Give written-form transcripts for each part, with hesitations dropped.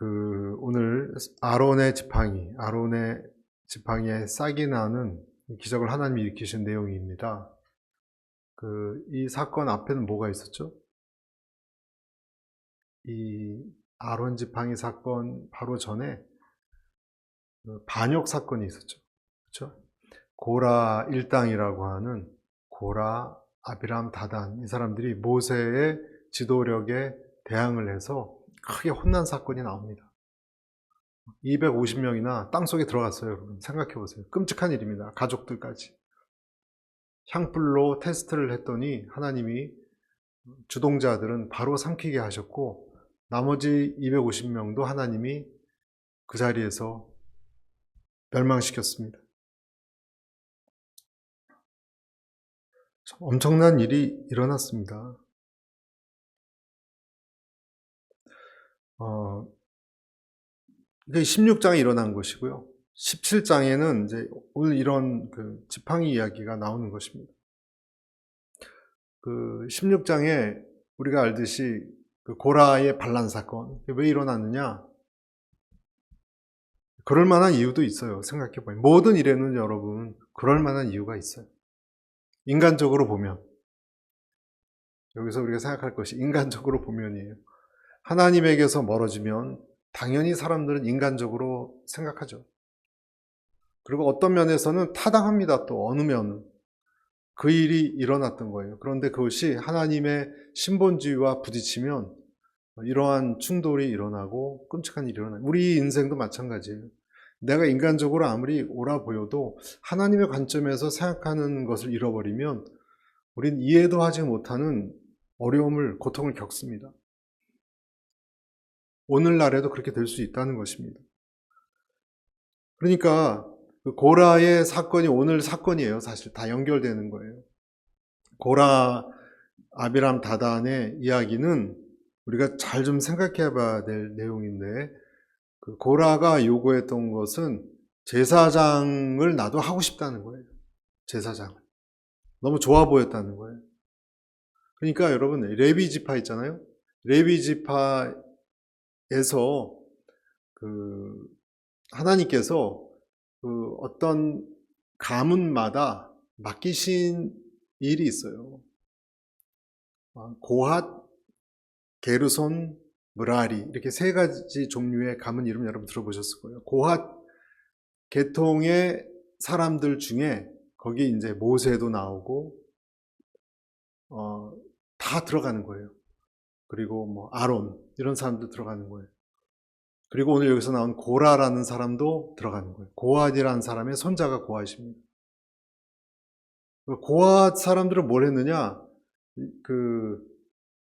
오늘 아론의 지팡이에 싹이 나는 기적을 하나님이 일으키신 내용입니다. 이 사건 앞에는 뭐가 있었죠? 이 아론 지팡이 사건 바로 전에 반역 사건이 있었죠. 그렇죠? 고라 일당이라고 하는 고라, 아비람, 다단 이 사람들이 모세의 지도력에 대항을 해서 크게 혼난 사건이 나옵니다. 250명이나 땅속에 들어갔어요. 여러분 생각해 보세요. 끔찍한 일입니다. 가족들까지. 향불로 테스트를 했더니 하나님이 주동자들은 바로 삼키게 하셨고 나머지 250명도 하나님이 그 자리에서 멸망시켰습니다. 엄청난 일이 일어났습니다. 이게 16장에 일어난 것이고요. 17장에는 이제 오늘 이런 지팡이 이야기가 나오는 것입니다. 16장에 우리가 알듯이 고라의 반란 사건, 왜 일어났느냐? 그럴 만한 이유도 있어요. 생각해보면. 모든 일에는 여러분, 그럴 만한 이유가 있어요. 인간적으로 보면. 여기서 우리가 생각할 것이 인간적으로 보면이에요. 하나님에게서 멀어지면 당연히 사람들은 인간적으로 생각하죠. 그리고 어떤 면에서는 타당합니다. 또 어느 면은. 그 일이 일어났던 거예요. 그런데 그것이 하나님의 신본주의와 부딪히면 이러한 충돌이 일어나고 끔찍한 일이 일어나요. 우리 인생도 마찬가지예요. 내가 인간적으로 아무리 옳아 보여도 하나님의 관점에서 생각하는 것을 잃어버리면 우린 이해도 하지 못하는 어려움을, 고통을 겪습니다. 오늘날에도 그렇게 될 수 있다는 것입니다. 그러니까 고라의 사건이 오늘 사건이에요. 사실 다 연결되는 거예요. 고라, 아비람, 다단의 이야기는 우리가 잘 좀 생각해 봐야 될 내용인데 고라가 요구했던 것은 제사장을 나도 하고 싶다는 거예요. 제사장을. 너무 좋아 보였다는 거예요. 그러니까 여러분 레위 지파 있잖아요. 레위 지파에서 하나님께서 어떤 가문마다 맡기신 일이 있어요. 고핫, 게르손, 므라리 이렇게 세 가지 종류의 가문 이름 여러분 들어보셨을 거예요. 고핫 계통의 사람들 중에 거기 이제 모세도 나오고 다 들어가는 거예요. 그리고 뭐 아론 이런 사람도 들어가는 거예요. 그리고 오늘 여기서 나온 고라라는 사람도 들어가는 거예요. 고핫이라는 사람의 손자가 고핫입니다. 고핫 사람들은 뭘 했느냐?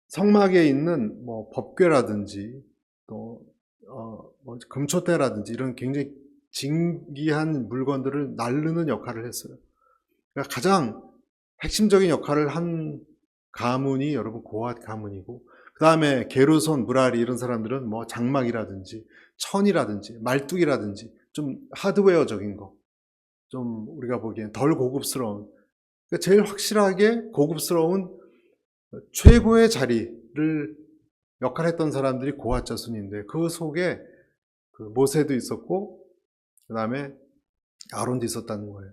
성막에 있는 뭐 법궤라든지 또 금초대라든지 이런 굉장히 진귀한 물건들을 나르는 역할을 했어요. 그러니까 가장 핵심적인 역할을 한 가문이 여러분 고핫 가문이고 그 다음에 게르손, 므라리 이런 사람들은 뭐 장막이라든지 천이라든지 말뚝이라든지 좀 하드웨어적인 거, 좀 우리가 보기엔 덜 고급스러운, 그러니까 제일 확실하게 고급스러운 최고의 자리를 역할했던 사람들이 고핫 자손인데 그 속에 모세도 있었고 그 다음에 아론도 있었다는 거예요.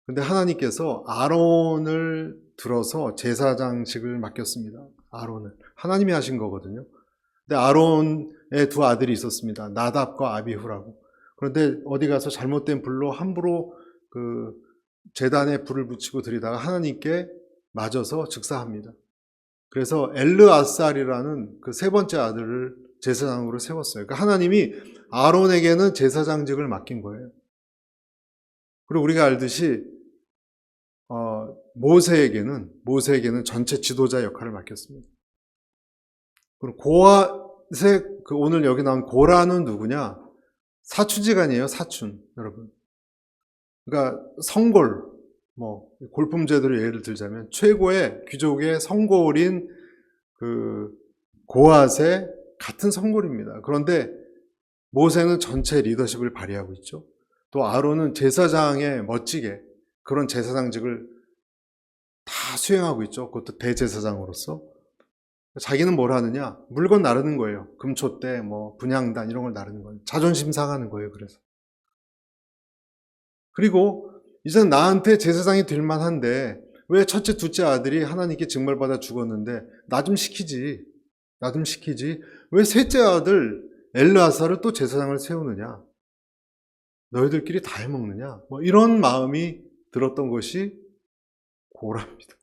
근데 하나님께서 아론을 들어서 제사장직을 맡겼습니다. 아론을. 하나님이 하신 거거든요. 근데 아론의 두 아들이 있었습니다. 나답과 아비후라고. 그런데 어디 가서 잘못된 불로 함부로 제단에 불을 붙이고 들이다가 하나님께 맞아서 즉사합니다. 그래서 엘르아살이라는 그 세 번째 아들을 제사장으로 세웠어요. 그러니까 하나님이 아론에게는 제사장직을 맡긴 거예요. 그리고 우리가 알듯이 모세에게는 전체 지도자 역할을 맡겼습니다. 그리고 고핫의 오늘 여기 나온 고라는 누구냐? 사춘지간이에요, 사춘, 여러분. 그러니까 성골, 골품제도를 예를 들자면 최고의 귀족의 성골인 고핫의 같은 성골입니다. 그런데 모세는 전체 리더십을 발휘하고 있죠. 또 아론은 제사장에 멋지게 그런 제사장직을 다 수행하고 있죠. 그것도 대제사장으로서. 자기는 뭘 하느냐? 물건 나르는 거예요. 금초대, 뭐 분향단 이런 걸 나르는 거예요. 자존심 상하는 거예요. 그래서. 그리고 이제는 나한테 제사장이 될 만한데 왜 첫째, 둘째 아들이 하나님께 징벌받아 죽었는데 나 좀 시키지. 나 좀 시키지. 왜 셋째 아들 엘르아사를 또 제사장을 세우느냐? 너희들끼리 다 해먹느냐? 뭐 이런 마음이 들었던 것이 고라입니다.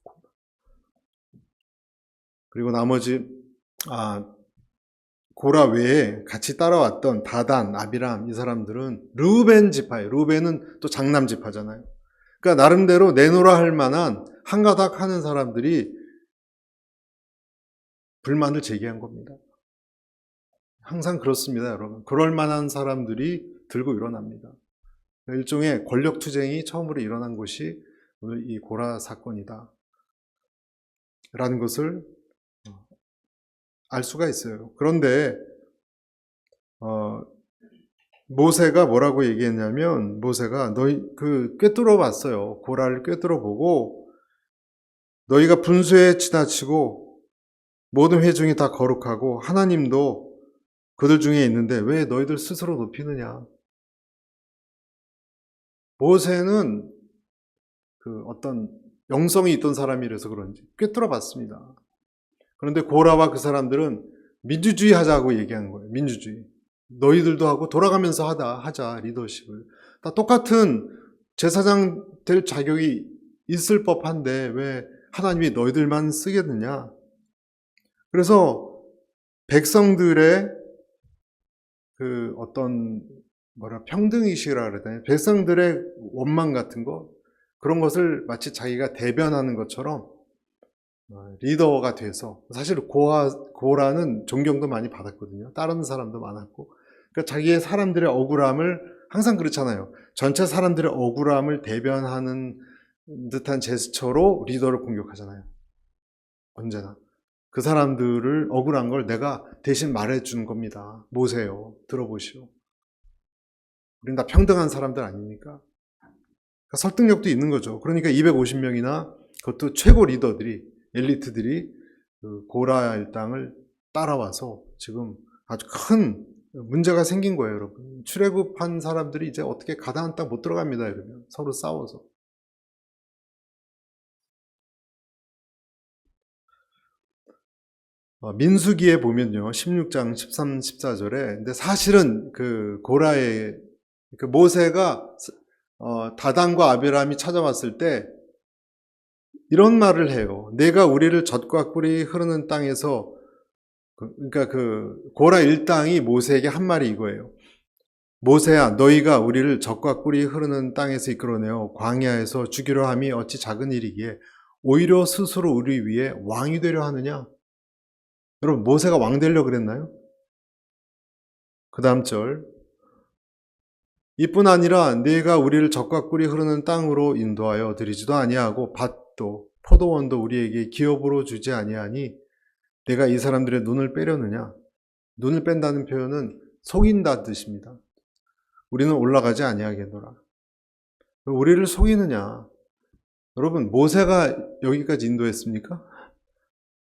그리고 나머지 고라 외에 같이 따라왔던 다단, 아비람 이 사람들은 르우벤 지파예요. 르우벤은 또 장남 지파잖아요. 그러니까 나름대로 내노라 할 만한 한가닥 하는 사람들이 불만을 제기한 겁니다. 항상 그렇습니다, 여러분. 그럴 만한 사람들이 들고 일어납니다. 일종의 권력 투쟁이 처음으로 일어난 것이 오늘 이 고라 사건이다 라는 것을 알 수가 있어요. 그런데 모세가 뭐라고 얘기했냐면, 모세가 너희 꿰뚫어 봤어요. 고라를 꿰뚫어 보고 너희가 분수에 지나치고 모든 회중이 다 거룩하고 하나님도 그들 중에 있는데 왜 너희들 스스로 높이느냐? 모세는 어떤 영성이 있던 사람이라서 그런지 꿰뚫어 봤습니다. 그런데 고라와 그 사람들은 민주주의 하자고 얘기하는 거예요. 민주주의. 너희들도 하고 돌아가면서 하자 리더십을. 다 똑같은 제사장 될 자격이 있을 법한데 왜 하나님이 너희들만 쓰겠느냐. 그래서 백성들의 어떤 평등의식이라 그래야 되나, 백성들의 원망 같은 거, 그런 것을 마치 자기가 대변하는 것처럼 리더가 돼서, 사실 고라는 존경도 많이 받았거든요. 다른 사람도 많았고. 그러니까 자기의 사람들의 억울함을, 항상 그렇잖아요. 전체 사람들의 억울함을 대변하는 듯한 제스처로 리더를 공격하잖아요. 언제나. 그 사람들을 억울한 걸 내가 대신 말해주는 겁니다. 모세요. 들어보시오. 우린 다 평등한 사람들 아닙니까? 그러니까 설득력도 있는 거죠. 그러니까 250명이나 그것도 최고 리더들이, 엘리트들이 고라 일당을 따라와서 지금 아주 큰 문제가 생긴 거예요, 여러분. 출애굽한 사람들이 이제 어떻게 가나안 땅 못 들어갑니다, 이러면. 서로 싸워서. 민수기에 보면요, 16장 13, 14절에, 근데 사실은 고라의, 모세가 다단과 아비람이 찾아왔을 때 이런 말을 해요. 내가 우리를 젖과 꿀이 흐르는 땅에서, 그러니까 고라 일당이 모세에게 한 말이 이거예요. 모세야, 너희가 우리를 젖과 꿀이 흐르는 땅에서 이끌어내어 광야에서 죽이려 함이 어찌 작은 일이기에 오히려 스스로 우리 위에 왕이 되려 하느냐? 여러분, 모세가 왕 되려고 그랬나요? 그 다음 절. 이뿐 아니라 네가 우리를 젖과 꿀이 흐르는 땅으로 인도하여 드리지도 아니하고 밭도 포도원도 우리에게 기업으로 주지 아니하니 내가 이 사람들의 눈을 빼려느냐? 눈을 뺀다는 표현은 속인다 뜻입니다. 우리는 올라가지 아니하겠노라. 우리를 속이느냐? 여러분, 모세가 여기까지 인도했습니까?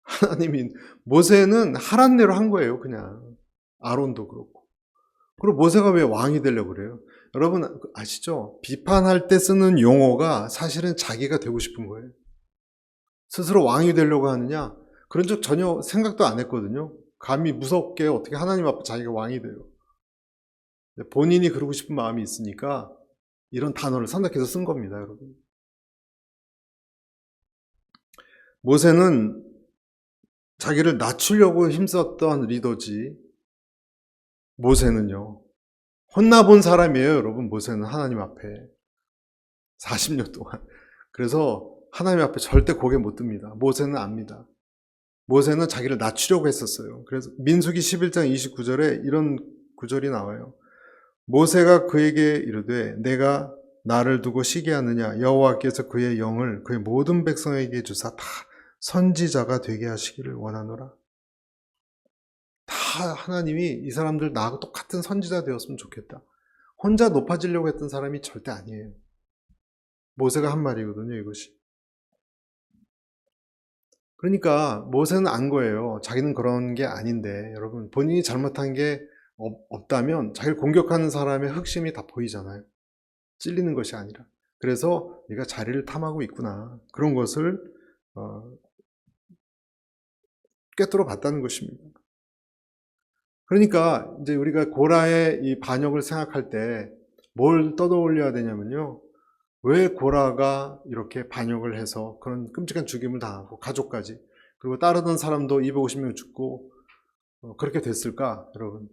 하나님이, 모세는 하란 대로 한 거예요, 그냥. 아론도 그렇고. 그리고 모세가 왜 왕이 되려고 그래요? 여러분 아시죠? 비판할 때 쓰는 용어가 사실은 자기가 되고 싶은 거예요. 스스로 왕이 되려고 하느냐? 그런 적 전혀 생각도 안 했거든요. 감히 무섭게 어떻게 하나님 앞에 자기가 왕이 돼요. 본인이 그러고 싶은 마음이 있으니까 이런 단어를 선택해서 쓴 겁니다, 여러분. 모세는 자기를 낮추려고 힘썼던 리더지, 모세는요, 혼나본 사람이에요, 여러분. 모세는 하나님 앞에 40년 동안. 그래서 하나님 앞에 절대 고개 못 듭니다. 모세는 압니다. 모세는 자기를 낮추려고 했었어요. 그래서 민수기 11장 29절에 이런 구절이 나와요. 모세가 그에게 이르되 내가 나를 두고 시기하느냐? 여호와께서 그의 영을 그의 모든 백성에게 주사 다 선지자가 되게 하시기를 원하노라. 다 하나님이 이 사람들 나하고 똑같은 선지자 되었으면 좋겠다. 혼자 높아지려고 했던 사람이 절대 아니에요. 모세가 한 말이거든요, 이것이. 그러니까 모세는 안 거예요. 자기는 그런 게 아닌데, 여러분, 본인이 잘못한 게 없다면 자기를 공격하는 사람의 흑심이 다 보이잖아요. 찔리는 것이 아니라. 그래서 네가 자리를 탐하고 있구나. 그런 것을 꿰뚫어 봤다는 것입니다. 그러니까 이제 우리가 고라의 이 반역을 생각할 때 뭘 떠올려야 되냐면요. 왜 고라가 이렇게 반역을 해서 그런 끔찍한 죽임을 당하고 가족까지, 그리고 따르던 사람도 250명 죽고 그렇게 됐을까? 여러분,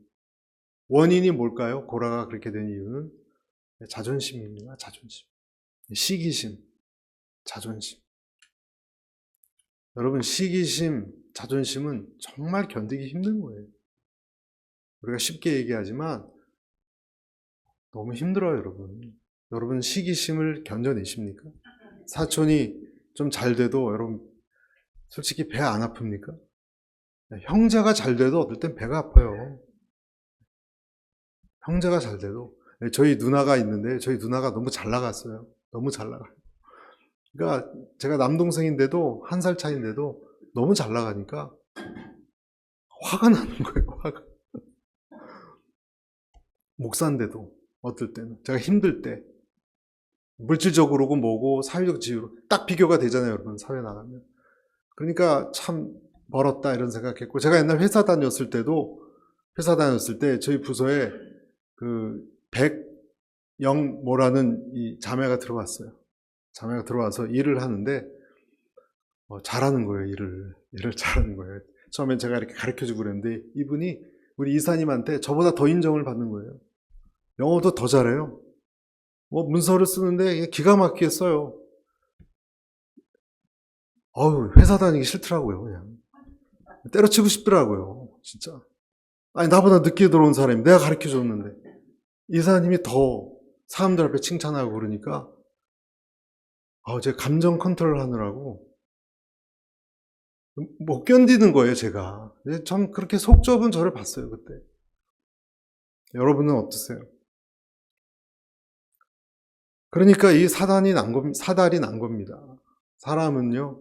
원인이 뭘까요? 고라가 그렇게 된 이유는 자존심입니다. 자존심. 시기심, 자존심. 여러분, 시기심, 자존심은 정말 견디기 힘든 거예요. 우리가 쉽게 얘기하지만 너무 힘들어요, 여러분. 여러분, 시기심을 견뎌내십니까? 사촌이 좀 잘 돼도 여러분 솔직히 배 안 아픕니까? 형제가 잘 돼도 어떨 땐 배가 아파요. 형제가 잘 돼도. 저희 누나가 있는데 저희 누나가 너무 잘 나갔어요. 너무 잘 나가요. 그러니까 제가 남동생인데도 1살 차인데도 너무 잘 나가니까 화가 나는 거예요. 화가. 목사인데도 어떨 때는 제가 힘들 때 물질적으로고 뭐고 사회적 지위로 딱 비교가 되잖아요, 여러분. 사회 나가면. 그러니까 참 멀었다 이런 생각했고, 제가 옛날 회사 다녔을 때 저희 부서에 그 백영모라는 이 자매가 들어왔어요. 자매가 들어와서 일을 하는데 잘하는 거예요. 일을 잘하는 거예요. 처음엔 제가 이렇게 가르쳐주고 그랬는데 이분이 우리 이사님한테 저보다 더 인정을 받는 거예요. 영어도 더 잘해요. 문서를 쓰는데 기가 막히게 써요. 회사 다니기 싫더라고요, 그냥. 때려치고 싶더라고요, 진짜. 아니, 나보다 늦게 들어온 사람이 내가 가르쳐 줬는데, 이사님이 더 사람들 앞에 칭찬하고 그러니까, 제가 감정 컨트롤 하느라고 못 견디는 거예요, 제가. 참 그렇게 속 좁은 저를 봤어요, 그때. 여러분은 어떠세요? 그러니까 이 사달이 난 겁니다. 사람은요,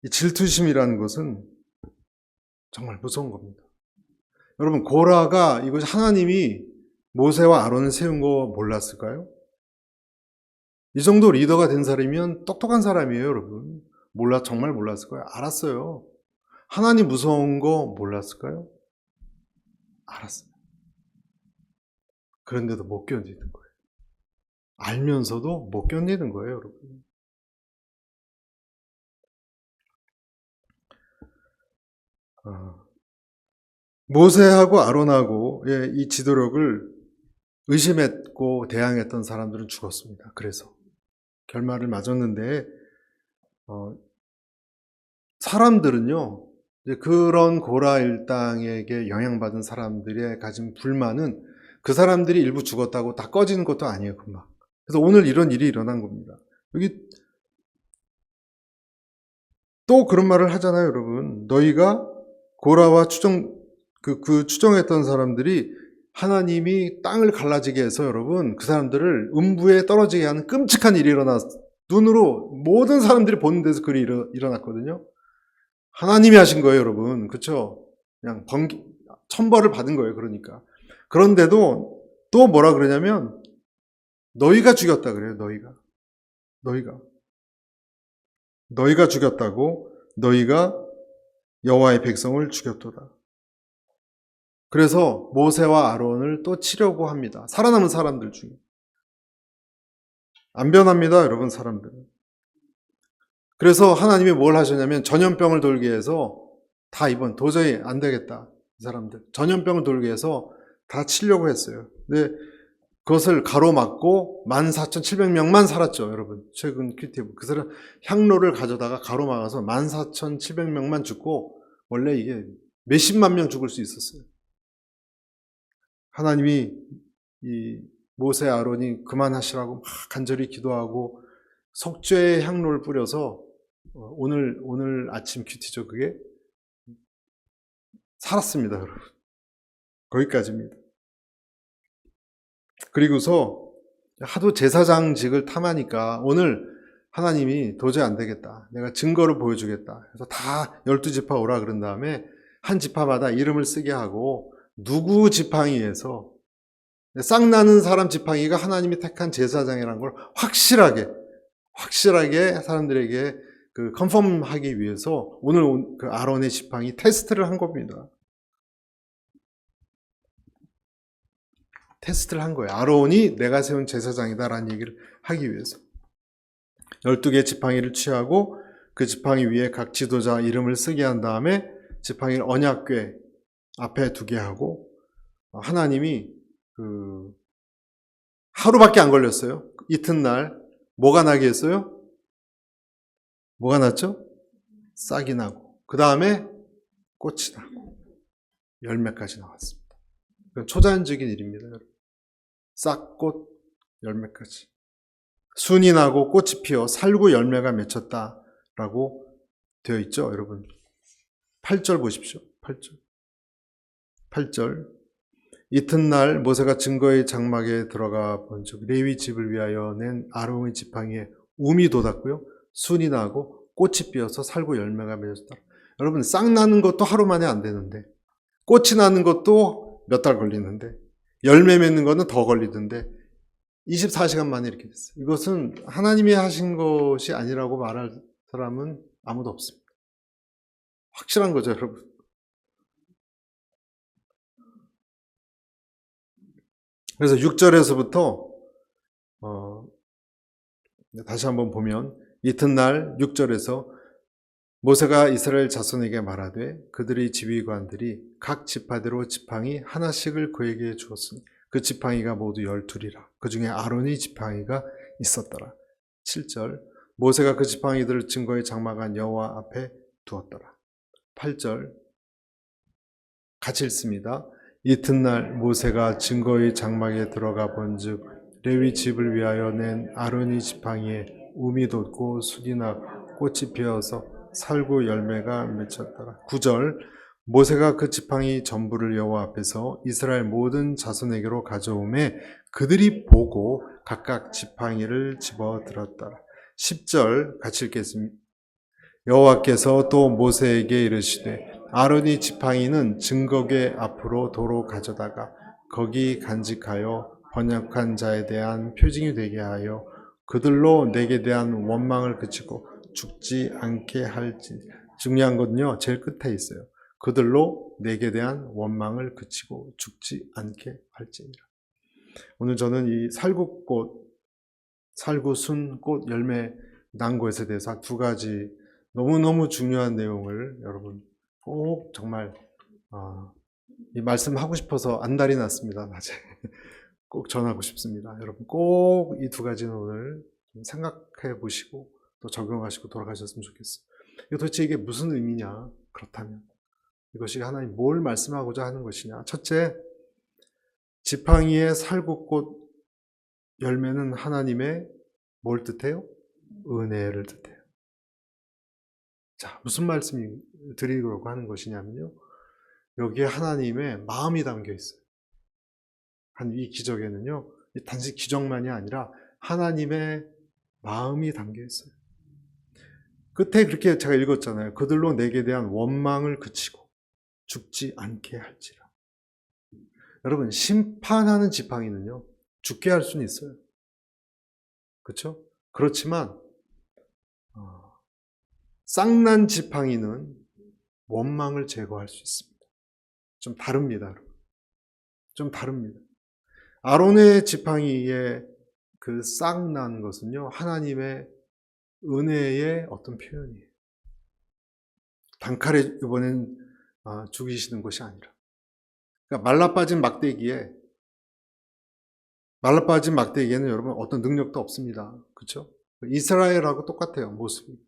이 질투심이라는 것은 정말 무서운 겁니다. 여러분, 고라가 이것이 하나님이 모세와 아론을 세운 거 몰랐을까요? 이 정도 리더가 된 사람이면 똑똑한 사람이에요, 여러분. 정말 몰랐을 거예요. 알았어요. 하나님 무서운 거 몰랐을까요? 알았어요. 그런데도 못 견디는 거예요. 알면서도 못 견디는 거예요, 여러분. 모세하고 아론하고 이 지도력을 의심했고 대항했던 사람들은 죽었습니다. 그래서 결말을 맞았는데 사람들은요, 그런 고라 일당에게 영향받은 사람들의 가진 불만은 그 사람들이 일부 죽었다고 다 꺼지는 것도 아니에요, 금방. 그래서 오늘 이런 일이 일어난 겁니다. 여기 또 그런 말을 하잖아요, 여러분. 너희가 고라와 추정했던 사람들이 하나님이 땅을 갈라지게 해서 여러분, 그 사람들을 음부에 떨어지게 하는 끔찍한 일이 눈으로 모든 사람들이 보는 데서 그리 일어났거든요. 하나님이 하신 거예요, 여러분. 그렇죠? 그냥 천벌을 받은 거예요, 그러니까. 그런데도 또 뭐라 그러냐면 너희가 죽였다 그래요, 너희가 죽였다고, 너희가 여호와의 백성을 죽였도다. 그래서 모세와 아론을 또 치려고 합니다. 살아남은 사람들 중에. 안 변합니다, 여러분, 사람들은. 그래서 하나님이 뭘 하셨냐면 전염병을 돌게 해서 이번 도저히 안 되겠다. 이 사람들. 전염병을 돌게 해서 다 치려고 했어요. 근데 그것을 가로막고 14,700명만 살았죠, 여러분. 최근 큐티브. 그 사람 향로를 가져다가 가로막아서 14,700명만 죽고 원래 이게 몇십만 명 죽을 수 있었어요. 하나님이 이 모세 아론이 그만하시라고 막 간절히 기도하고 속죄의 향로를 뿌려서 오늘 아침 큐티죠, 그게. 살았습니다, 여러분. 거기까지입니다. 그리고서 하도 제사장직을 탐하니까 오늘 하나님이 도저히 안 되겠다. 내가 증거를 보여주겠다. 그래서 다 12지파 오라 그런 다음에 한 지파마다 이름을 쓰게 하고 누구 지팡이에서 싹나는 사람 지팡이가 하나님이 택한 제사장이라는 걸 확실하게 사람들에게 그 컨펌하기 위해서 오늘 그 아론의 지팡이 테스트를 한 겁니다. 테스트를 한 거예요. 아론이 내가 세운 제사장이다라는 얘기를 하기 위해서. 12개의 지팡이를 취하고 그 지팡이 위에 각 지도자 이름을 쓰게 한 다음에 지팡이를 언약궤 앞에 두게 하고 하나님이 그 하루밖에 안 걸렸어요. 이튿날 뭐가 나게 했어요? 뭐가 났죠? 싹이 나고 그 다음에 꽃이 나고 열매까지 나왔습니다. 초자연적인 일입니다. 싹, 꽃, 열매까지. 순이 나고 꽃이 피어 살구 열매가 맺혔다라고 되어 있죠, 여러분. 8절 보십시오. 8절. 이튿날 모세가 증거의 장막에 들어가 본즉 레위 집을 위하여 낸 아론의 지팡이에 움이 돋았고요. 순이 나고 꽃이 피어서 살구 열매가 맺었다. 여러분, 싹 나는 것도 하루 만에 안 되는데 꽃이 나는 것도 몇 달 걸리는데 열매 맺는 거는 더 걸리던데 24시간 만에 이렇게 됐어요. 이것은 하나님이 하신 것이 아니라고 말할 사람은 아무도 없습니다. 확실한 거죠, 여러분. 그래서 6절에서부터 다시 한번 보면 이튿날 6절에서 모세가 이스라엘 자손에게 말하되 그들의 지휘관들이 각 지파대로 지팡이 하나씩을 그에게 주었으니 그 지팡이가 모두 12이라. 그 중에 아론의 지팡이가 있었더라. 7절 모세가 그 지팡이들을 증거의 장막한 여호와 앞에 두었더라. 8절 같이 읽습니다. 이튿날 모세가 증거의 장막에 들어가 본즉 레위 집을 위하여 낸 아론의 지팡이에 움이 돋고 순이 나고 꽃이 피어서 살구 열매가 맺혔더라. 9절 모세가 그 지팡이 전부를 여호와 앞에서 이스라엘 모든 자손에게로 가져오매 그들이 보고 각각 지팡이를 집어들었더라. 10절 같이 읽겠습니다. 여호와께서 또 모세에게 이르시되 아론의 지팡이는 증거궤 앞으로 도로 가져다가 거기 간직하여 번역한 자에 대한 표징이 되게 하여 그들로 내게 대한 원망을 그치고 죽지 않게 할지. 중요한 건요, 제일 끝에 있어요. 그들로 내게 대한 원망을 그치고 죽지 않게 할지니라. 오늘 저는 이 살구꽃, 살구순 꽃 열매 난 것에 대해서 두 가지 너무너무 중요한 내용을 여러분 꼭 정말 이 말씀 하고 싶어서 안달이 났습니다. 낮에 꼭 전하고 싶습니다. 여러분 꼭 이 두 가지는 오늘 생각해 보시고 또 적용하시고 돌아가셨으면 좋겠어요. 도대체 이게 무슨 의미냐? 그렇다면 이것이 하나님 뭘 말씀하고자 하는 것이냐? 첫째, 지팡이의 살구꽃 열매는 하나님의 뭘 뜻해요? 은혜를 뜻해요. 자, 무슨 말씀을 드리려고 하는 것이냐면요. 여기에 하나님의 마음이 담겨 있어요. 한 이 기적에는요, 단지 기적만이 아니라 하나님의 마음이 담겨 있어요. 끝에 그렇게 제가 읽었잖아요. 그들로 내게 대한 원망을 그치고 죽지 않게 할지라. 여러분, 심판하는 지팡이는요, 죽게 할 수는 있어요. 그렇죠? 그렇지만 쌍난 지팡이는 원망을 제거할 수 있습니다. 좀 다릅니다, 여러분. 좀 다릅니다. 아론의 지팡이에 그 쌍난 것은요, 하나님의 은혜의 어떤 표현이에요. 단칼에 이번엔 죽이시는 것이 아니라. 그러니까 말라빠진 막대기에는 여러분 어떤 능력도 없습니다. 그렇죠? 이스라엘하고 똑같아요, 모습이.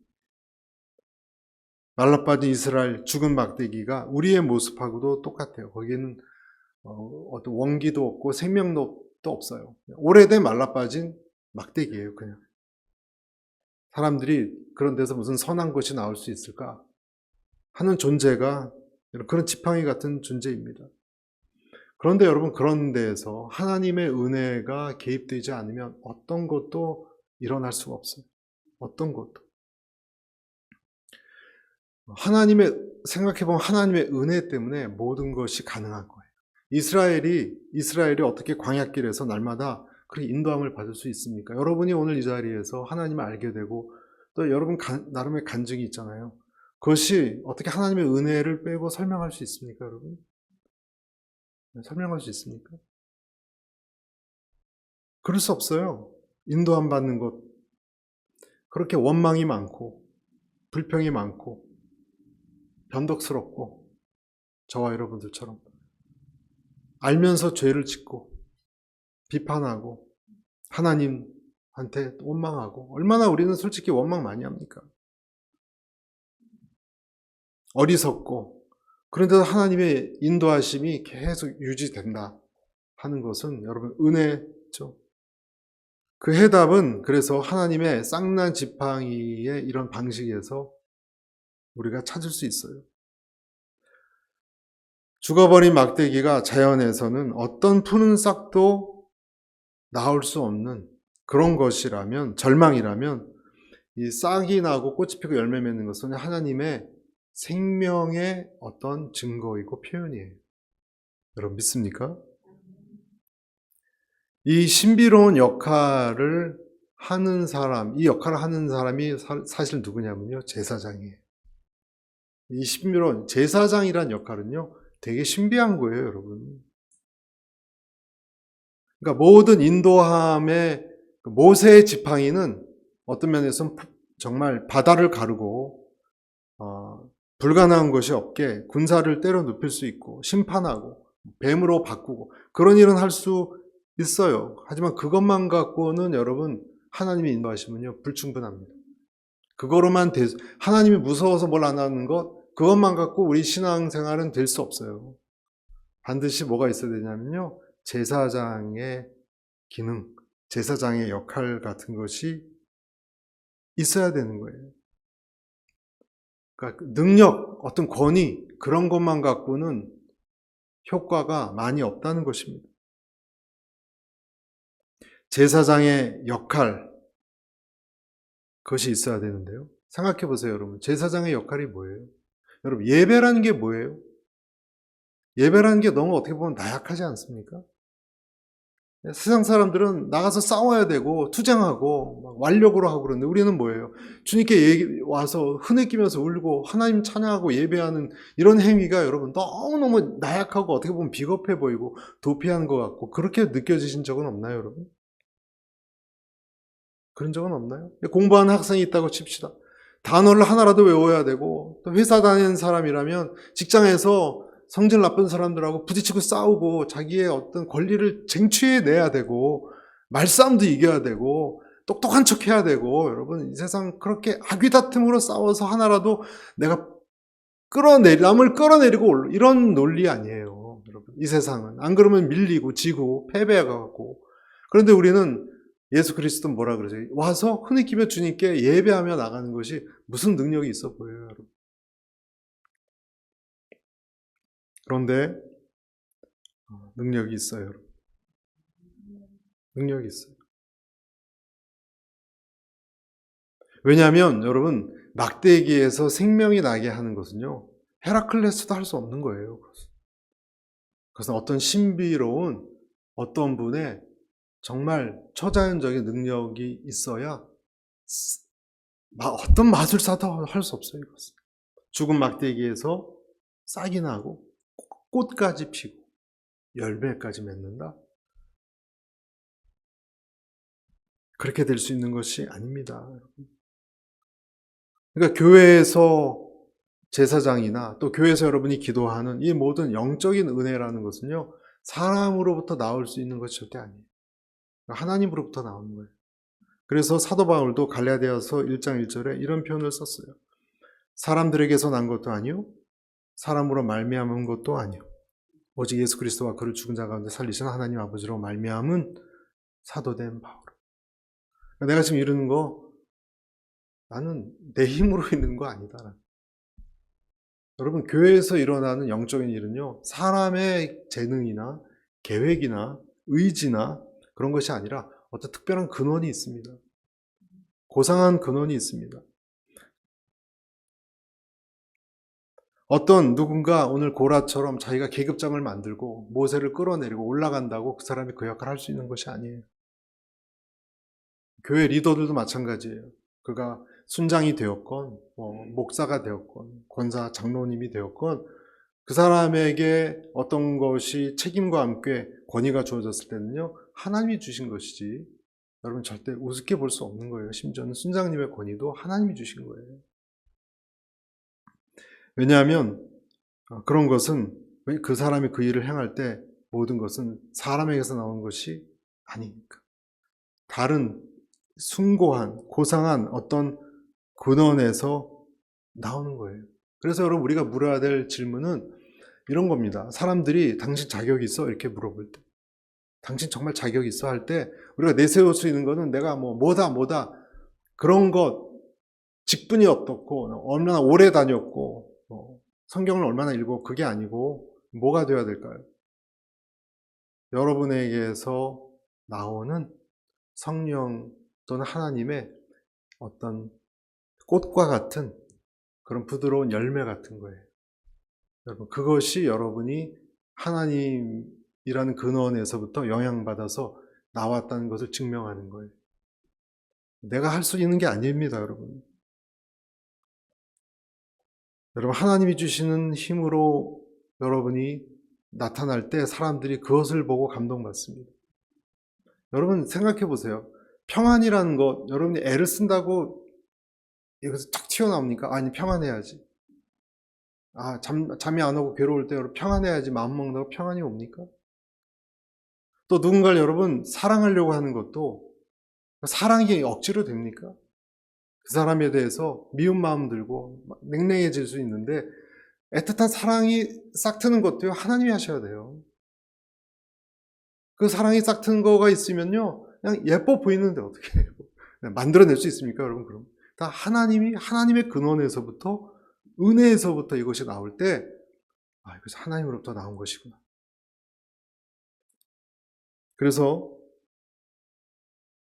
말라빠진 이스라엘 죽은 막대기가 우리의 모습하고도 똑같아요. 거기는 어떤 원기도 없고 생명도 없어요. 오래된 말라빠진 막대기예요, 그냥. 사람들이 그런 데서 무슨 선한 것이 나올 수 있을까 하는 존재가 그런 지팡이 같은 존재입니다. 그런데 여러분, 그런 데에서 하나님의 은혜가 개입되지 않으면 어떤 것도 일어날 수가 없어요. 어떤 것도. 생각해보면 하나님의 은혜 때문에 모든 것이 가능한 거예요. 이스라엘이 어떻게 광야길에서 날마다 그렇게 인도함을 받을 수 있습니까? 여러분이 오늘 이 자리에서 하나님을 알게 되고 또 여러분 나름의 간증이 있잖아요. 그것이 어떻게 하나님의 은혜를 빼고 설명할 수 있습니까, 여러분? 설명할 수 있습니까? 그럴 수 없어요. 인도함 받는 것, 그렇게 원망이 많고 불평이 많고 변덕스럽고 저와 여러분들처럼 알면서 죄를 짓고 비판하고 하나님한테 원망하고, 얼마나 우리는 솔직히 원망 많이 합니까? 어리석고, 그런데도 하나님의 인도하심이 계속 유지된다 하는 것은 여러분 은혜죠. 그 해답은 그래서 하나님의 쌍난 지팡이의 이런 방식에서 우리가 찾을 수 있어요. 죽어버린 막대기가 자연에서는 어떤 푸른 싹도 나올 수 없는 그런 것이라면, 절망이라면, 이 싹이 나고 꽃이 피고 열매 맺는 것은 하나님의 생명의 어떤 증거이고 표현이에요. 여러분 믿습니까? 이 신비로운 역할을 하는 사람, 이 역할을 하는 사람이 사실 누구냐면요, 제사장이에요. 이 신비로운 제사장이란 역할은요, 되게 신비한 거예요, 여러분. 그러니까 모든 인도함의 모세의 지팡이는 어떤 면에서는 정말 바다를 가르고 불가능한 것이 없게 군사를 때려 눕힐 수 있고 심판하고 뱀으로 바꾸고 그런 일은 할 수 있어요. 하지만 그것만 갖고는 여러분 하나님이 인도하시면요 불충분합니다. 그거로만 하나님이 무서워서 뭘 안 하는 것, 그것만 갖고 우리 신앙생활은 될 수 없어요. 반드시 뭐가 있어야 되냐면요, 제사장의 기능, 제사장의 역할 같은 것이 있어야 되는 거예요. 그러니까 능력, 어떤 권위, 그런 것만 갖고는 효과가 많이 없다는 것입니다. 제사장의 역할, 그것이 있어야 되는데요. 생각해 보세요, 여러분. 제사장의 역할이 뭐예요? 여러분, 예배라는 게 뭐예요? 예배라는 게 너무 어떻게 보면 나약하지 않습니까? 세상 사람들은 나가서 싸워야 되고 투쟁하고 완력으로 하고 그러는데 우리는 뭐예요? 주님께 와서 흐느끼면서 울고 하나님 찬양하고 예배하는 이런 행위가 여러분 너무너무 나약하고 어떻게 보면 비겁해 보이고 도피하는 것 같고, 그렇게 느껴지신 적은 없나요, 여러분? 그런 적은 없나요? 공부하는 학생이 있다고 칩시다. 단어를 하나라도 외워야 되고, 또 회사 다니는 사람이라면 직장에서 성질 나쁜 사람들하고 부딪히고 싸우고 자기의 어떤 권리를 쟁취해내야 되고, 말싸움도 이겨야 되고, 똑똑한 척 해야 되고, 여러분 이 세상 그렇게 악귀다툼으로 싸워서 하나라도 내가 남을 끌어내리고 이런 논리 아니에요, 여러분. 이 세상은 안 그러면 밀리고 지고 패배해가고. 그런데 우리는 예수 그리스도는 뭐라 그러죠? 와서 흐느끼며 주님께 예배하며 나가는 것이 무슨 능력이 있어 보여요, 여러분. 그런데 능력이 있어요, 여러분. 능력이 있어요. 왜냐하면 여러분, 막대기에서 생명이 나게 하는 것은요, 헤라클레스도 할 수 없는 거예요. 그것은 어떤 신비로운 어떤 분의 정말 초자연적인 능력이 있어야 어떤 마술사도 할 수 없어요, 이것은. 죽은 막대기에서 싹이 나고 꽃까지 피고 열매까지 맺는다? 그렇게 될 수 있는 것이 아닙니다. 그러니까 교회에서 제사장이나 또 교회에서 여러분이 기도하는 이 모든 영적인 은혜라는 것은요, 사람으로부터 나올 수 있는 것이 절대 아니에요. 하나님으로부터 나오는 거예요. 그래서 사도 바울도 갈라디아서 1장 1절에 이런 표현을 썼어요. 사람들에게서 난 것도 아니요, 사람으로 말미암은 것도 아니요, 오직 예수 그리스도와 그를 죽은 자 가운데 살리신 하나님 아버지로 말미암은 사도된 바울. 내가 지금 이러는 거 나는 내 힘으로 있는 거 아니다. 여러분, 교회에서 일어나는 영적인 일은요, 사람의 재능이나 계획이나 의지나 그런 것이 아니라 어떤 특별한 근원이 있습니다. 고상한 근원이 있습니다. 어떤 누군가 오늘 고라처럼 자기가 계급장을 만들고 모세를 끌어내리고 올라간다고 그 사람이 그 역할을 할 수 있는 것이 아니에요. 교회 리더들도 마찬가지예요. 그가 순장이 되었건 목사가 되었건 권사 장로님이 되었건 그 사람에게 어떤 것이 책임과 함께 권위가 주어졌을 때는요, 하나님이 주신 것이지 여러분 절대 우습게 볼 수 없는 거예요. 심지어는 순장님의 권위도 하나님이 주신 거예요. 왜냐하면 그런 것은 그 사람이 그 일을 행할 때 모든 것은 사람에게서 나온 것이 아니니까. 다른 숭고한 고상한 어떤 근원에서 나오는 거예요. 그래서 여러분 우리가 물어야 될 질문은 이런 겁니다. 사람들이 당신 자격이 있어? 이렇게 물어볼 때, 당신 정말 자격이 있어? 할 때 우리가 내세울 수 있는 거는 내가 뭐다 그런 것, 직분이 어떻고 얼마나 오래 다녔고 성경을 얼마나 읽고, 그게 아니고 뭐가 되어야 될까요? 여러분에게서 나오는 성령 또는 하나님의 어떤 꽃과 같은 그런 부드러운 열매 같은 거예요. 여러분, 그것이 여러분이 하나님이라는 근원에서부터 영향받아서 나왔다는 것을 증명하는 거예요. 내가 할 수 있는 게 아닙니다, 여러분. 여러분, 하나님이 주시는 힘으로 여러분이 나타날 때 사람들이 그것을 보고 감동받습니다. 여러분 생각해 보세요. 평안이라는 것, 여러분이 애를 쓴다고 여기서 탁 튀어나옵니까? 아니, 평안해야지. 잠이 안 오고 괴로울 때 여러분 평안해야지 마음 먹는다고 평안이 옵니까? 또 누군가를 여러분 사랑하려고 하는 것도 사랑이 억지로 됩니까? 그 사람에 대해서 미운 마음 들고 냉랭해질 수 있는데 애틋한 사랑이 싹트는 것도요, 하나님이 하셔야 돼요. 그 사랑이 싹트는 거가 있으면요, 그냥 예뻐 보이는데 어떻게 해요? 만들어낼 수 있습니까, 여러분? 그럼 다 하나님의 근원에서부터, 은혜에서부터 이것이 나올 때, 이것이 하나님으로부터 나온 것이구나. 그래서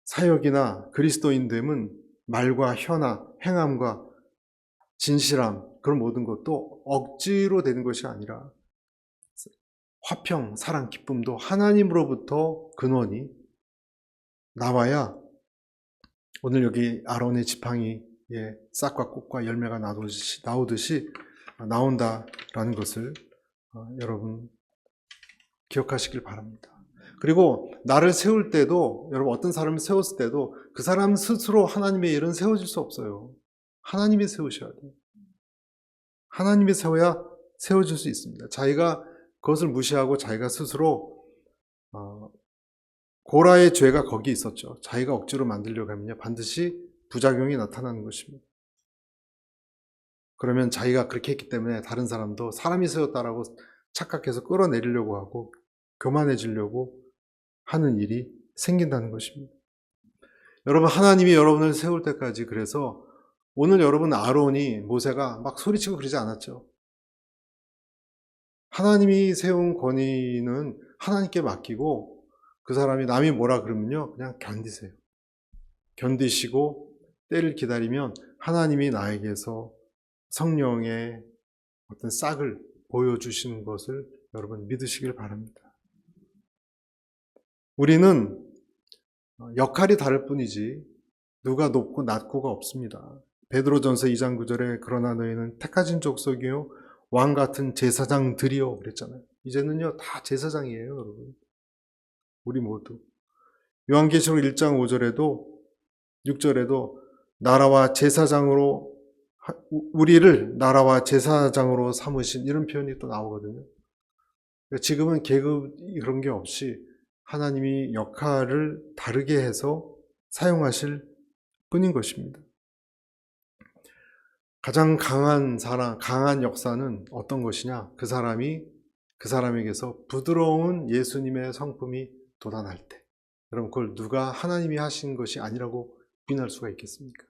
사역이나 그리스도인됨은 말과 혀나 행함과 진실함, 그런 모든 것도 억지로 되는 것이 아니라 화평, 사랑, 기쁨도 하나님으로부터 근원이 나와야 오늘 여기 아론의 지팡이에 싹과 꽃과 열매가 나오듯이 나온다라는 것을 여러분 기억하시길 바랍니다. 그리고 나를 세울 때도, 여러분 어떤 사람을 세웠을 때도 그 사람 스스로 하나님의 일은 세워질 수 없어요. 하나님이 세우셔야 돼요. 하나님이 세워야 세워질 수 있습니다. 자기가 그것을 무시하고 자기가 스스로 고라의 죄가 거기 있었죠. 자기가 억지로 만들려고 하면요, 반드시 부작용이 나타나는 것입니다. 그러면 자기가 그렇게 했기 때문에 다른 사람도 사람이 세웠다라고 착각해서 끌어내리려고 하고 교만해지려고 하는 일이 생긴다는 것입니다. 여러분, 하나님이 여러분을 세울 때까지, 그래서 오늘 여러분 아론이, 모세가 막 소리치고 그러지 않았죠. 하나님이 세운 권위는 하나님께 맡기고 그 사람이 남이 뭐라 그러면요, 그냥 견디세요. 견디시고 때를 기다리면 하나님이 나에게서 성령의 어떤 싹을 보여주시는 것을 여러분 믿으시길 바랍니다. 우리는 역할이 다를 뿐이지 누가 높고 낮고가 없습니다. 베드로전서 2장 9절에 그러나 너희는 택하신 족속이요 왕 같은 제사장들이요 그랬잖아요. 이제는요 다 제사장이에요, 여러분. 우리 모두. 요한계시록 1장 5절에도 6절에도 나라와 제사장으로, 우리를 나라와 제사장으로 삼으신, 이런 표현이 또 나오거든요. 지금은 계급 그런 게 없이 하나님이 역할을 다르게 해서 사용하실 뿐인 것입니다. 가장 강한 사랑, 강한 역사는 어떤 것이냐? 그 사람에게서 부드러운 예수님의 성품이 돋아날 때. 여러분, 그걸 누가 하나님이 하신 것이 아니라고 부인할 수가 있겠습니까?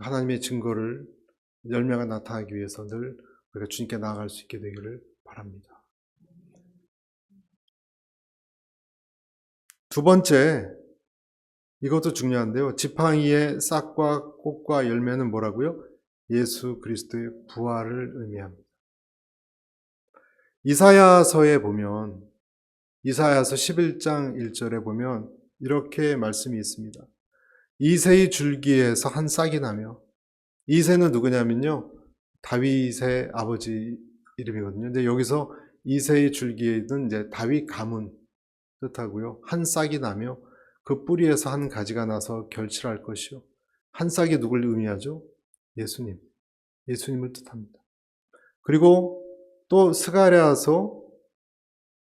하나님의 증거를, 열매가 나타나기 위해서 늘 우리가 주님께 나아갈 수 있게 되기를 바랍니다. 두 번째, 이것도 중요한데요. 지팡이의 싹과 꽃과 열매는 뭐라고요? 예수 그리스도의 부활을 의미합니다. 이사야서에 보면, 이사야서 11장 1절에 보면 이렇게 말씀이 있습니다. 이새의 줄기에서 한 싹이 나며, 이새는 누구냐면요, 다윗의 아버지 이름이거든요. 근데 여기서 이새의 줄기에는 이제 다윗 가문 뜻하고요. 한 싹이 나며 그 뿌리에서 한 가지가 나서 결실할 것이요. 한 싹이 누굴 의미하죠? 예수님. 예수님을 뜻합니다. 그리고 또 스가랴서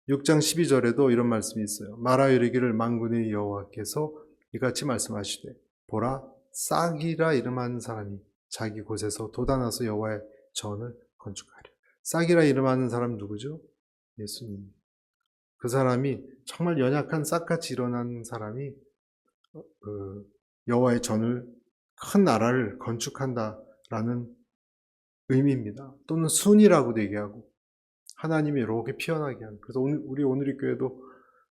6장 12절에도 이런 말씀이 있어요. 말하 이르기를 만군의 여호와께서 이같이 말씀하시되 보라 싹이라 이름하는 사람이 자기 곳에서 돋아나서 여호와의 전을 건축하려. 싹이라 이름하는 사람 누구죠? 예수님. 그 사람이 정말 연약한 싹같이 일어난 사람이 여호와의 전을, 큰 나라를 건축한다라는 의미입니다. 또는 순이라고도 얘기하고, 하나님이 이렇게 피어나게 하는. 그래서 우리 오늘의 교회도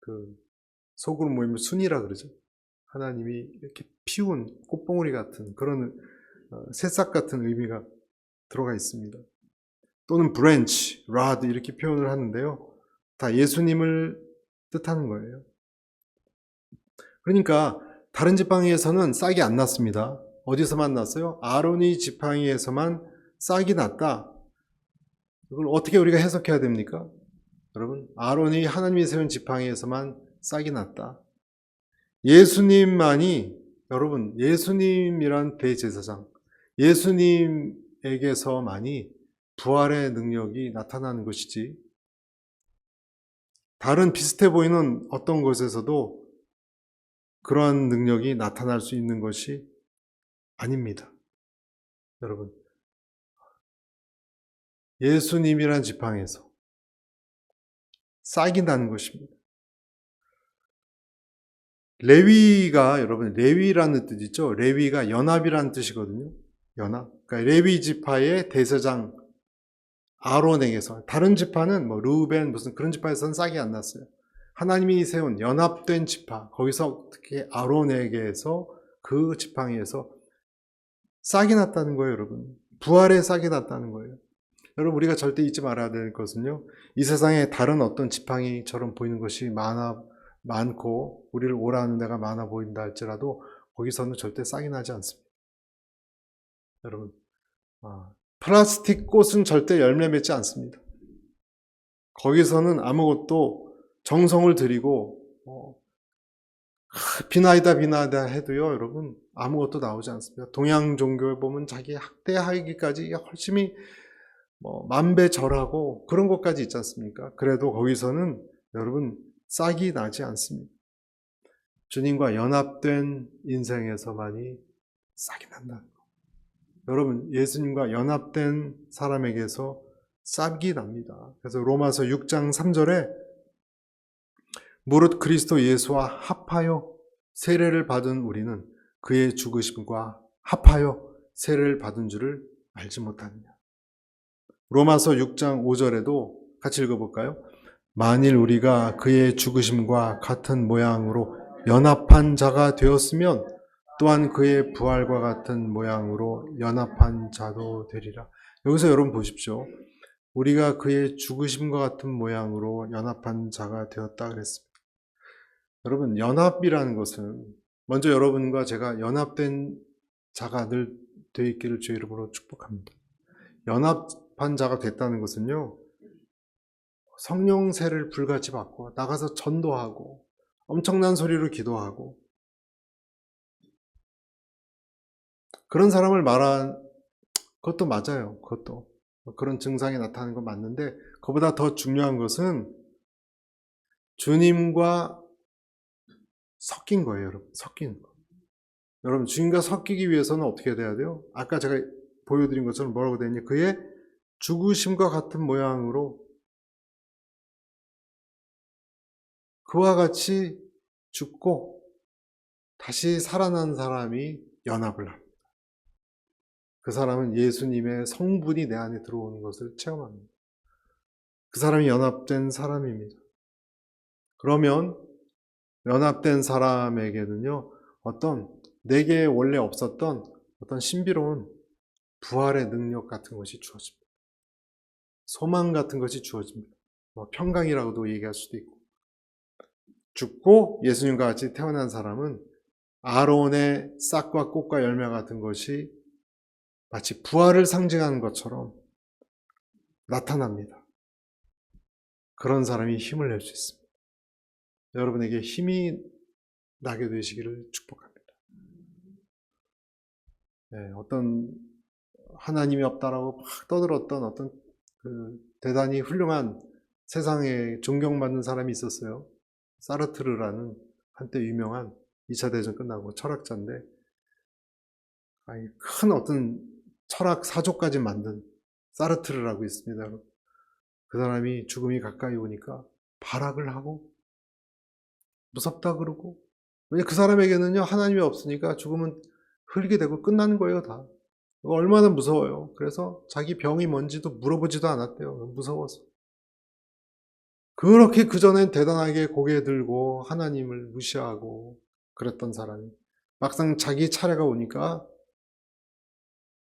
그 소그룹 모임을 순이라 그러죠. 하나님이 이렇게 피운 꽃봉오리 같은 그런 새싹 같은 의미가 들어가 있습니다. 또는 브랜치, 라드 이렇게 표현을 하는데요. 다 예수님을 뜻하는 거예요. 그러니까 다른 지팡이에서는 싹이 안 났습니다. 어디서만 났어요? 아론이 지팡이에서만 싹이 났다. 이걸 어떻게 우리가 해석해야 됩니까? 여러분, 아론이 하나님이 세운 지팡이에서만 싹이 났다. 예수님만이, 여러분, 예수님이란 대제사장, 예수님에게서만이 부활의 능력이 나타나는 것이지, 다른 비슷해 보이는 어떤 곳에서도 그러한 능력이 나타날 수 있는 것이 아닙니다. 여러분, 예수님이란 지팡이에서 싹이 나는 것입니다. 레위가, 여러분, 레위라는 뜻 있죠? 레위가 연합이라는 뜻이거든요. 연합. 그러니까 레위 지파의 대제사장 아론에게서, 다른 지파는 뭐 르우벤 무슨 그런 지파에서는 싹이 안 났어요. 하나님이 세운 연합된 지파, 거기서 특히 아론에게서, 그 지팡이에서 싹이 났다는 거예요, 여러분. 부활의 싹이 났다는 거예요. 여러분, 우리가 절대 잊지 말아야 될 것은요, 이 세상에 다른 어떤 지팡이처럼 보이는 것이 많고 우리를 오라는 데가 많아 보인다 할지라도 거기서는 절대 싹이 나지 않습니다. 여러분, 플라스틱 꽃은 절대 열매 맺지 않습니다. 거기서는 아무것도 정성을 들이고 비나이다 해도요, 여러분, 아무것도 나오지 않습니다. 동양 종교에 보면 자기 학대하기까지 열심히 만배 절하고 그런 것까지 있지 않습니까? 그래도 거기서는 여러분 싹이 나지 않습니다. 주님과 연합된 인생에서만이 싹이 난다. 여러분, 예수님과 연합된 사람에게서 싹이 납니다. 그래서 로마서 6장 3절에 무릇 그리스도 예수와 합하여 세례를 받은 우리는 그의 죽으심과 합하여 세례를 받은 줄을 알지 못하느냐. 로마서 6장 5절에도 같이 읽어볼까요? 만일 우리가 그의 죽으심과 같은 모양으로 연합한 자가 되었으면 또한 그의 부활과 같은 모양으로 연합한 자도 되리라. 여기서 여러분 보십시오. 우리가 그의 죽으심과 같은 모양으로 연합한 자가 되었다 그랬습니다. 여러분, 연합이라는 것은 먼저 여러분과 제가 연합된 자가 늘 되어 있기를 주의 이름으로 축복합니다. 연합한 자가 됐다는 것은요, 성령세를 불같이 받고 나가서 전도하고 엄청난 소리로 기도하고 그런 사람을 말한 것도 맞아요. 그것도 그런 증상이 나타나는 건 맞는데, 그보다 더 중요한 것은 주님과 섞인 거예요. 여러분, 섞인 거. 여러분, 주님과 섞이기 위해서는 어떻게 돼야 돼요? 아까 제가 보여드린 것처럼 뭐라고 되어 있냐, 그의 죽으심과 같은 모양으로 그와 같이 죽고 다시 살아난 사람이 연합을 합니다. 그 사람은 예수님의 성분이 내 안에 들어오는 것을 체험합니다. 그 사람이 연합된 사람입니다. 그러면 연합된 사람에게는요, 어떤 내게 원래 없었던 어떤 신비로운 부활의 능력 같은 것이 주어집니다. 소망 같은 것이 주어집니다. 평강이라고도 얘기할 수도 있고. 죽고 예수님과 같이 태어난 사람은 아론의 싹과 꽃과 열매 같은 것이 마치 부활을 상징하는 것처럼 나타납니다. 그런 사람이 힘을 낼 수 있습니다. 여러분에게 힘이 나게 되시기를 축복합니다. 네, 어떤 하나님이 없다라고 막 떠들었던 어떤 대단히 훌륭한 세상에 존경받는 사람이 있었어요. 사르트르라는 한때 유명한 2차 대전 끝나고 철학자인데 큰 어떤 철학 사조까지 만든 사르트르라고 있습니다. 그 사람이 죽음이 가까이 오니까 발악을 하고 무섭다 그러고, 왜냐 그 사람에게는요 하나님이 없으니까 죽음은 흘리게 되고 끝나는 거예요. 다 얼마나 무서워요. 그래서 자기 병이 뭔지도 물어보지도 않았대요. 무서워서. 그렇게 그전엔 대단하게 고개 들고 하나님을 무시하고 그랬던 사람이 막상 자기 차례가 오니까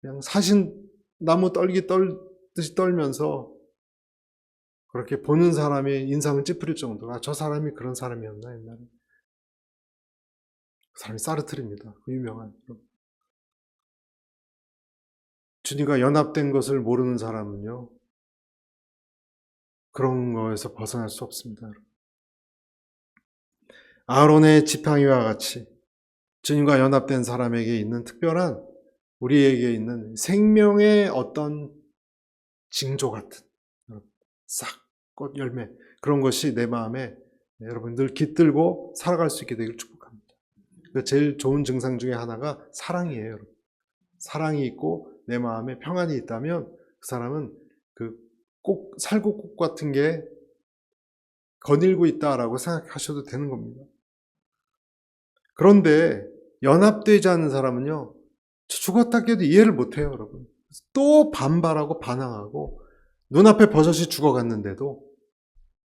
그냥 사신나무 떨기 떨듯이 떨면서 그렇게 보는 사람의 인상을 찌푸릴 정도로 저 사람이 그런 사람이었나 옛날에. 그 사람이 사르트르입니다. 그 유명한. 주님과 연합된 것을 모르는 사람은요 그런 거에서 벗어날 수 없습니다. 아론의 지팡이와 같이 주님과 연합된 사람에게 있는 특별한, 우리에게 있는 생명의 어떤 징조 같은 싹, 꽃, 열매, 그런 것이 내 마음에 여러분 늘 깃들고 살아갈 수 있게 되길 축복합니다. 제일 좋은 증상 중에 하나가 사랑이에요. 여러분. 사랑이 있고 내 마음에 평안이 있다면 그 사람은 살구꽃 같은 게 거닐고 있다라고 생각하셔도 되는 겁니다. 그런데 연합되지 않는 사람은요 죽었다 깨도 이해를 못해요. 여러분. 또 반발하고 반항하고 눈앞에 버섯이 죽어갔는데도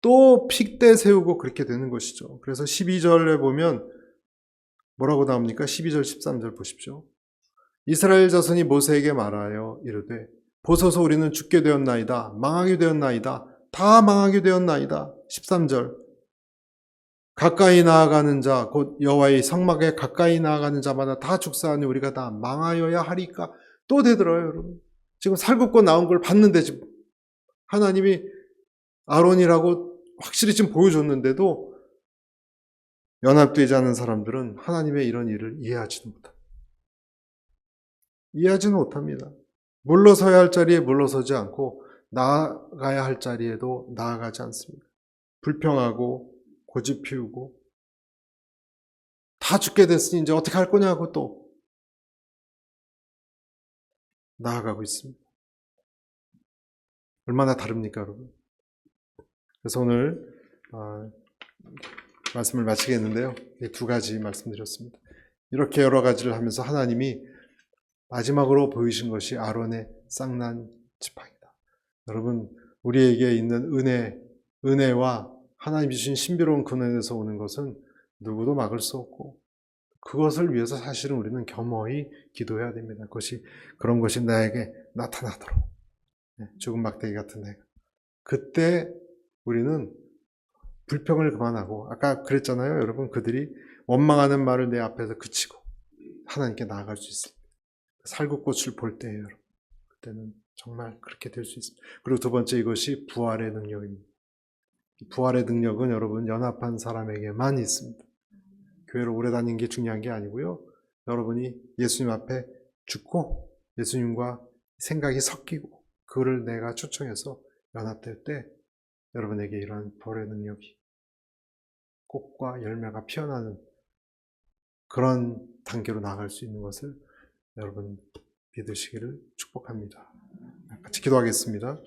또 픽대 세우고 그렇게 되는 것이죠. 그래서 12절에 보면 뭐라고 나옵니까? 12절 13절 보십시오. 이스라엘 자손이 모세에게 말하여 이르되 보소서 우리는 죽게 되었나이다. 망하게 되었나이다. 다 망하게 되었나이다. 13절 가까이 나아가는 자 곧 여호와의 성막에 가까이 나아가는 자마다 다 죽사하니 우리가 다 망하여야 하리까. 또 되들어요. 여러분. 지금 살굽고 나온 걸 봤는데 지금 하나님이 아론이라고 확실히 지금 보여줬는데도 연합되지 않은 사람들은 하나님의 이런 일을 이해하지도 못합니다. 이해하지는 못합니다. 물러서야 할 자리에 물러서지 않고 나아가야 할 자리에도 나아가지 않습니다. 불평하고 고집 피우고 다 죽게 됐으니 이제 어떻게 할 거냐고 또 나아가고 있습니다. 얼마나 다릅니까, 여러분? 그래서 오늘 말씀을 마치겠는데요. 두 가지 말씀드렸습니다. 이렇게 여러 가지를 하면서 하나님이 마지막으로 보이신 것이 아론의 쌍난 지팡이다. 여러분, 우리에게 있는 은혜와 하나님이 주신 신비로운 근원에서 오는 것은 누구도 막을 수 없고 그것을 위해서 사실은 우리는 겸허히 기도해야 됩니다. 그런 것이 나에게 나타나도록. 죽은 막대기 같은 내가. 그때 우리는 불평을 그만하고 아까 그랬잖아요. 여러분 그들이 원망하는 말을 내 앞에서 그치고 하나님께 나아갈 수 있습니다. 살구꽃을 볼 때예요. 여러분. 그때는 정말 그렇게 될 수 있습니다. 그리고 두 번째 이것이 부활의 능력입니다. 부활의 능력은 여러분 연합한 사람에게만 있습니다. 교회를 오래 다닌 게 중요한 게 아니고요. 여러분이 예수님 앞에 죽고 예수님과 생각이 섞이고 그를 내가 초청해서 연합될 때 여러분에게 이러한 부활의 능력이 꽃과 열매가 피어나는 그런 단계로 나아갈 수 있는 것을 여러분 믿으시기를 축복합니다. 같이 기도하겠습니다.